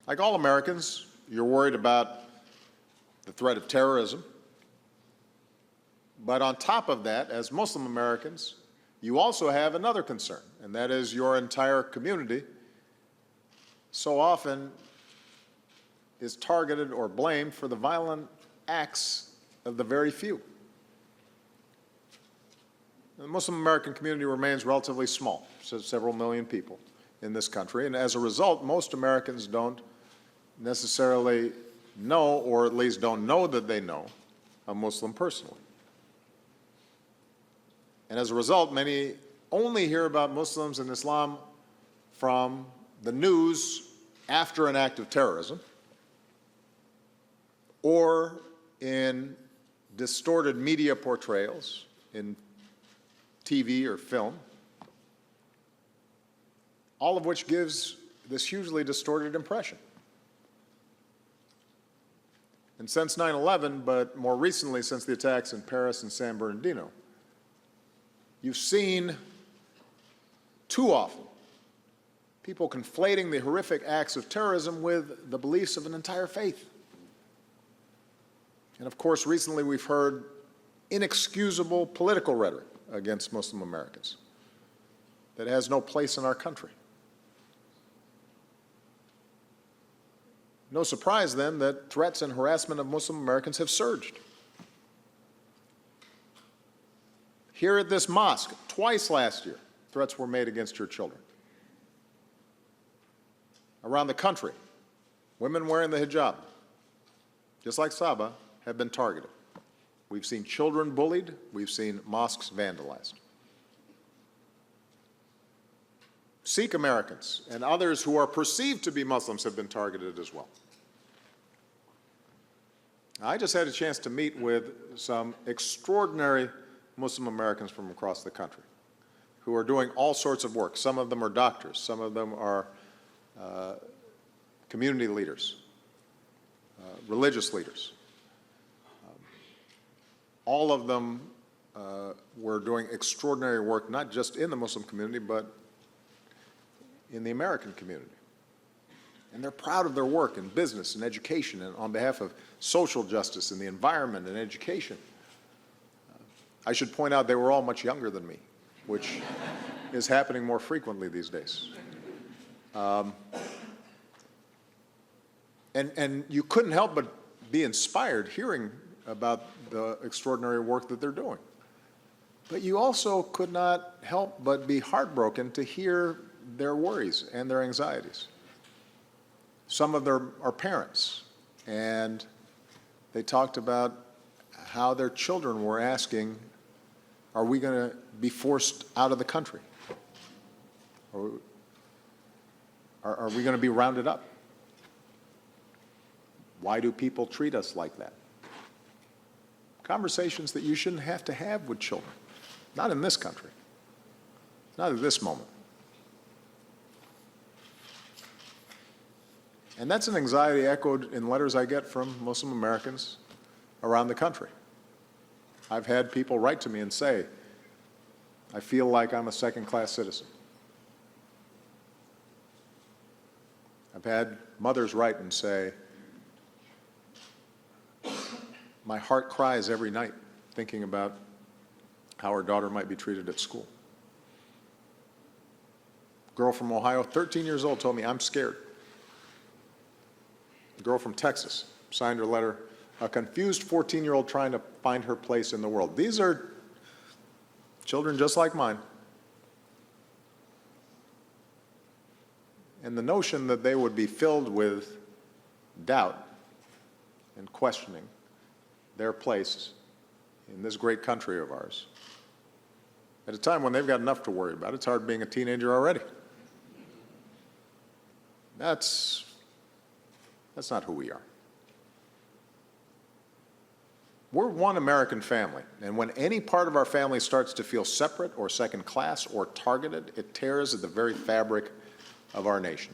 Like all Americans, you're worried about the threat of terrorism. But on top of that, as Muslim Americans, you also have another concern, and that is your entire community so often is targeted or blamed for the violent acts of the very few. The Muslim American community remains relatively small, so several million people in this country, and as a result, most Americans don't necessarily know, or at least don't know that they know, a Muslim personally. And as a result, many only hear about Muslims and Islam from the news after an act of terrorism or in distorted media portrayals in TV or film, all of which gives this hugely distorted impression. And since 9/11, but more recently since the attacks in Paris and San Bernardino, you've seen too often people conflating the horrific acts of terrorism with the beliefs of an entire faith. And of course, recently we've heard inexcusable political rhetoric against Muslim Americans that has no place in our country. No surprise, then, that threats and harassment of Muslim Americans have surged. Here at this mosque, twice last year, threats were made against your children. Around the country, women wearing the hijab, just like Saba, have been targeted. We've seen children bullied. We've seen mosques vandalized. Sikh Americans and others who are perceived to be Muslims have been targeted as well. I just had a chance to meet with some extraordinary Muslim Americans from across the country who are doing all sorts of work. Some of them are doctors. Some of them are community leaders, religious leaders. All of them were doing extraordinary work, not just in the Muslim community, but in the American community. And they're proud of their work in business and education and on behalf of social justice and the environment and education. I should point out they were all much younger than me, which is happening more frequently these days. And you couldn't help but be inspired hearing about the extraordinary work that they're doing. But you also could not help but be heartbroken to hear their worries and their anxieties. Some of them are parents, and they talked about how their children were asking, are we going to be forced out of the country? Or are we going to be rounded up? Why do people treat us like that? Conversations that you shouldn't have to have with children. Not in this country. Not at this moment. And that's an anxiety echoed in letters I get from Muslim Americans around the country. I've had people write to me and say, I feel like I'm a second-class citizen. I've had mothers write and say, my heart cries every night thinking about how our daughter might be treated at school. A girl from Ohio, 13 years old, told me, I'm scared. A girl from Texas signed her letter, a confused 14-year-old trying to find her place in the world. These are children just like mine. And the notion that they would be filled with doubt and questioning their place in this great country of ours, at a time when they've got enough to worry about. It's hard being a teenager already. That's not who we are. We're one American family, and when any part of our family starts to feel separate or second class or targeted, it tears at the very fabric of our nation.